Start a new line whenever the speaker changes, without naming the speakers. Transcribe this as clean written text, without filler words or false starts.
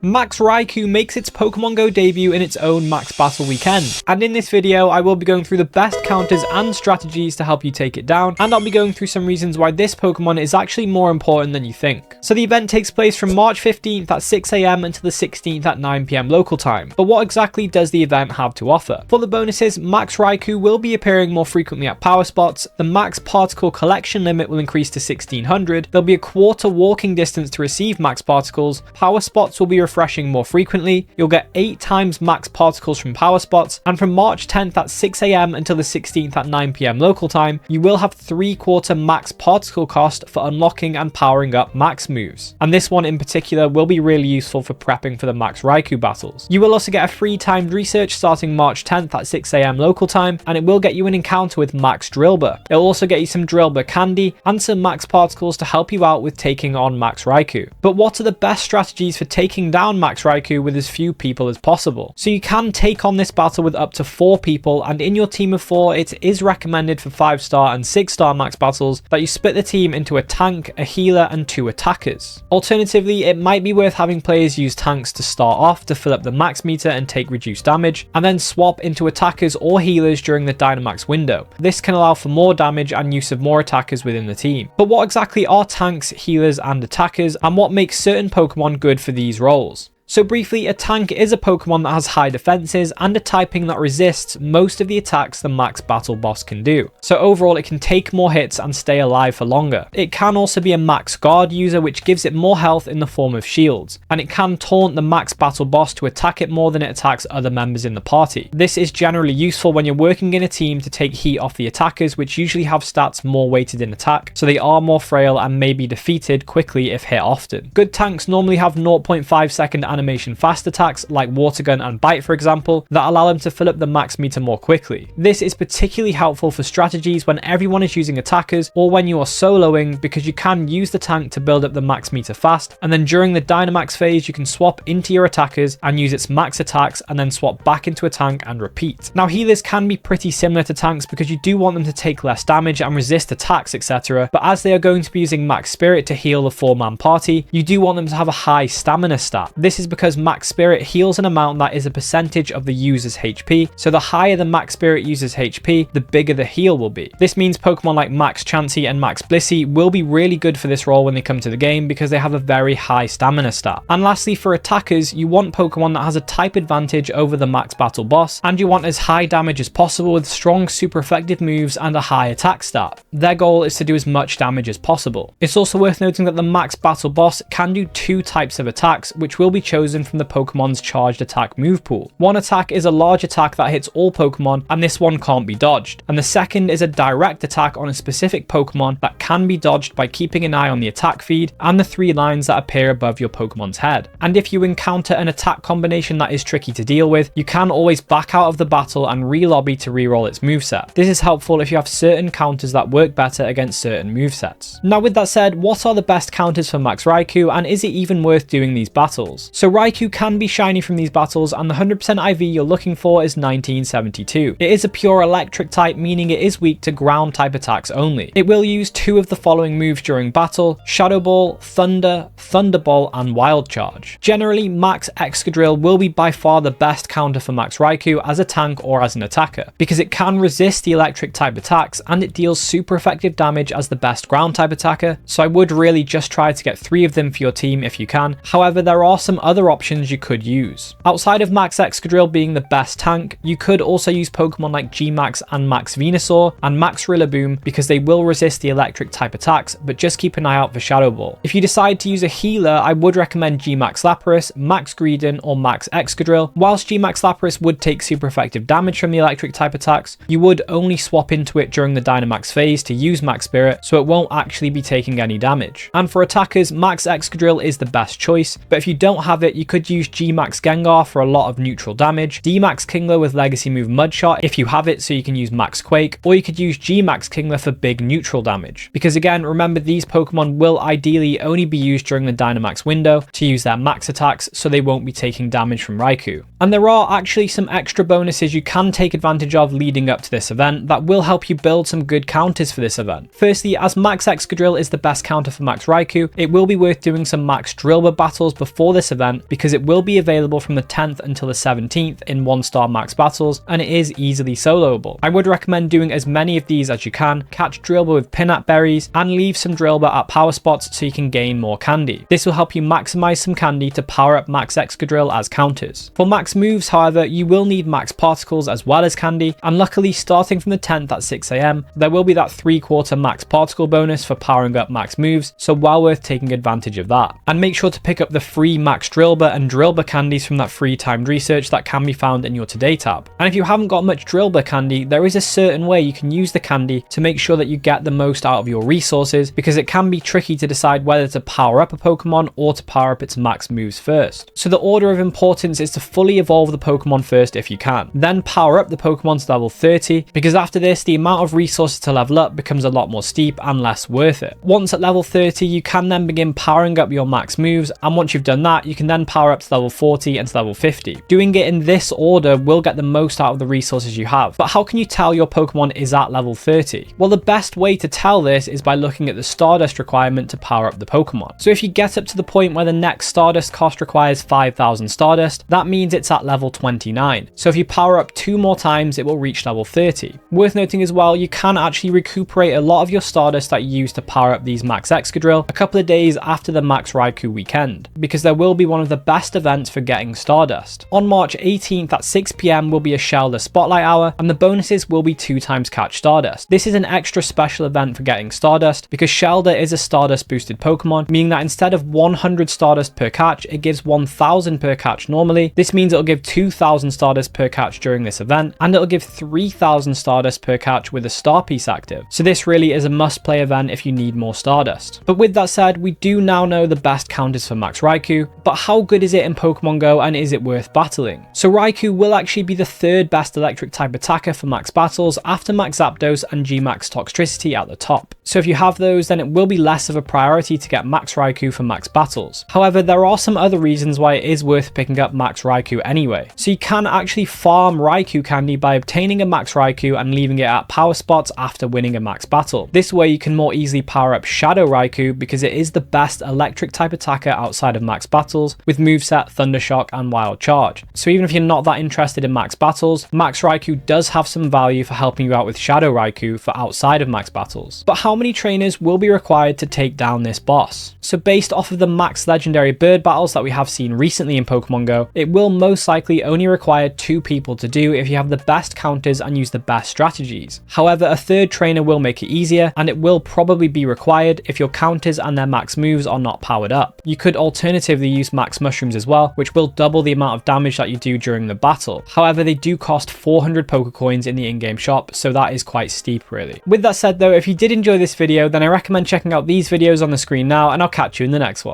Max Raikou makes its Pokemon Go debut in its own Max Battle weekend, and in this video I will be going through the best counters and strategies to help you take it down, and I'll be going through some reasons why this Pokemon is actually more important than you think. So the event takes place from March 15th at 6 AM until the 16th at 9 PM local time, but what exactly does the event have to offer? For the bonuses, Max Raikou will be appearing more frequently at power spots, the max particle collection limit will increase to 1600, there'll be a quarter walking distance to receive max particles, power spots will be refreshing more frequently, you'll get 8 times max particles from power spots, and from March 10th at 6 AM until the 16th at 9 PM local time, you will have 3/4 max particle cost for unlocking and powering up max moves. And this one in particular will be really useful for prepping for the Max Raikou battles. You will also get a free timed research starting March 10th at 6 AM local time, and it will get you an encounter with Max Drillbur. It'll also get you some Drillbur candy and some max particles to help you out with taking on Max Raikou. But what are the best strategies for taking down Max Raikou with as few people as possible? So you can take on this battle with up to 4 people, and in your team of 4 it is recommended for 5-star and 6-star max battles that you split the team into a tank, a healer and 2 attackers. Alternatively, it might be worth having players use tanks to start off to fill up the max meter and take reduced damage, and then swap into attackers or healers during the Dynamax window. This can allow for more damage and use of more attackers within the team. But what exactly are tanks, healers and attackers, and what makes certain Pokemon good for these roles? So briefly, a tank is a Pokemon that has high defenses and a typing that resists most of the attacks the Max Battle boss can do. So overall, it can take more hits and stay alive for longer. It can also be a Max Guard user, which gives it more health in the form of shields, and it can taunt the Max Battle boss to attack it more than it attacks other members in the party. This is generally useful when you're working in a team to take heat off the attackers, which usually have stats more weighted in attack, so they are more frail and may be defeated quickly if hit often. Good tanks normally have 0.5 second animation fast attacks like Water Gun and Bite, for example, that allow them to fill up the max meter more quickly. This is particularly helpful for strategies when everyone is using attackers or when you are soloing, because you can use the tank to build up the max meter fast, and then during the Dynamax phase you can swap into your attackers and use its max attacks and then swap back into a tank and repeat. Now healers can be pretty similar to tanks because you do want them to take less damage and resist attacks, etc, but as they are going to be using Max Spirit to heal the 4-man party, you do want them to have a high stamina stat. This is because Max Spirit heals an amount that is a percentage of the user's HP, so the higher the Max Spirit user's HP, the bigger the heal will be. This means Pokemon like Max Chansey and Max Blissey will be really good for this role when they come to the game because they have a very high stamina stat. And lastly, for attackers, you want Pokemon that has a type advantage over the Max Battle boss, and you want as high damage as possible with strong super effective moves and a high attack stat. Their goal is to do as much damage as possible. It's also worth noting that the Max Battle boss can do 2 types of attacks, which will be chosen from the Pokemon's charged attack move pool. One attack is a large attack that hits all Pokemon, and this one can't be dodged. And the second is a direct attack on a specific Pokemon that can be dodged by keeping an eye on the attack feed and the 3 lines that appear above your Pokemon's head. And if you encounter an attack combination that is tricky to deal with, you can always back out of the battle and re-lobby to reroll its moveset. This is helpful if you have certain counters that work better against certain movesets. Now with that said, what are the best counters for Max Raikou, and is it even worth doing these battles? So Raikou can be shiny from these battles, and the 100% IV you're looking for is 1972. It is a pure electric type, meaning it is weak to ground type attacks only. It will use 2 of the following moves during battle: Shadow Ball, Thunder, Thunderball and Wild Charge. Generally, Max Excadrill will be by far the best counter for Max Raikou as a tank or as an attacker, because it can resist the electric type attacks and it deals super effective damage as the best ground type attacker, so I would really just try to get 3 of them for your team if you can. However, there are some other options you could use. Outside of Max Excadrill being the best tank, you could also use Pokemon like G-Max and Max Venusaur and Max Rillaboom because they will resist the electric type attacks, but just keep an eye out for Shadow Ball. If you decide to use a healer, I would recommend G-Max Lapras, Max Greedent or Max Excadrill. Whilst G-Max Lapras would take super effective damage from the electric type attacks, you would only swap into it during the Dynamax phase to use Max Spirit, so it won't actually be taking any damage. And for attackers, Max Excadrill is the best choice, but if you don't have it, you could use G-Max Gengar for a lot of neutral damage, D-Max Kingler with legacy move Mudshot if you have it so you can use Max Quake, or you could use G-Max Kingler for big neutral damage. Because again, remember these Pokemon will ideally only be used during the Dynamax window to use their max attacks, so they won't be taking damage from Raikou. And there are actually some extra bonuses you can take advantage of leading up to this event that will help you build some good counters for this event. Firstly, as Max Excadrill is the best counter for Max Raikou, it will be worth doing some Max Drillbur battles before this event event because it will be available from the 10th until the 17th in 1-star max battles, and it is easily soloable. I would recommend doing as many of these as you can, catch Drillbur with Pinap berries, and leave some Drillbur at power spots so you can gain more candy. This will help you maximize some candy to power up Max Excadrill as counters. For max moves, however, you will need max particles as well as candy, and luckily starting from the 10th at 6 AM, there will be that 3/4 max particle bonus for powering up max moves, so well worth taking advantage of that. And make sure to pick up the free Max Drillbur and Drillbur candies from that free timed research that can be found in your Today tab. And if you haven't got much Drillbur candy, there is a certain way you can use the candy to make sure that you get the most out of your resources, because it can be tricky to decide whether to power up a Pokemon or to power up its max moves first. So the order of importance is to fully evolve the Pokemon first if you can, then power up the Pokemon to level 30, because after this the amount of resources to level up becomes a lot more steep and less worth it. Once at level 30, you can then begin powering up your max moves, and once you've done that, you can then power up to level 40 and to level 50. Doing it in this order will get the most out of the resources you have. But how can you tell your Pokemon is at level 30? Well, the best way to tell this is by looking at the Stardust requirement to power up the Pokemon. So if you get up to the point where the next Stardust cost requires 5,000 Stardust, that means it's at level 29. So if you power up 2 more times, it will reach level 30. Worth noting as well, you can actually recuperate a lot of your Stardust that you use to power up these Max Excadrill a couple of days after the Max Raikou weekend, because there will be one of the best events for getting Stardust. On March 18th at 6 PM will be a Shelder Spotlight Hour, and the bonuses will be 2 times catch Stardust. This is an extra special event for getting Stardust because Shelder is a Stardust boosted Pokemon, meaning that instead of 100 Stardust per catch, it gives 1,000 per catch normally. This means it'll give 2,000 Stardust per catch during this event, and it'll give 3,000 Stardust per catch with a Star Piece active. So this really is a must play event if you need more Stardust. But with that said, we do now know the best counters for Max Raikou, but how good is it in Pokemon Go, and is it worth battling? So Raikou will actually be the 3rd best electric type attacker for max battles after Max Zapdos and G-Max Toxtricity at the top. So if you have those, then it will be less of a priority to get Max Raikou for max battles. However, there are some other reasons why it is worth picking up Max Raikou anyway. So you can actually farm Raikou candy by obtaining a Max Raikou and leaving it at power spots after winning a max battle. This way you can more easily power up Shadow Raikou because it is the best electric type attacker outside of max battles with moveset Thunder Shock and Wild Charge. So even if you're not that interested in max battles, Max Raikou does have some value for helping you out with Shadow Raikou for outside of max battles. But how many trainers will be required to take down this boss? So based off of the max legendary bird battles that we have seen recently in Pokemon Go, it will most likely only require 2 people to do if you have the best counters and use the best strategies. However, a 3rd trainer will make it easier, and it will probably be required if your counters and their max moves are not powered up. You could alternatively use max mushrooms as well, which will double the amount of damage that you do during the battle. However, they do cost 400 Pokecoins in the in-game shop, so that is quite steep really. With that said though, if you did enjoy this video, then I recommend checking out these videos on the screen now, and I'll catch you in the next one.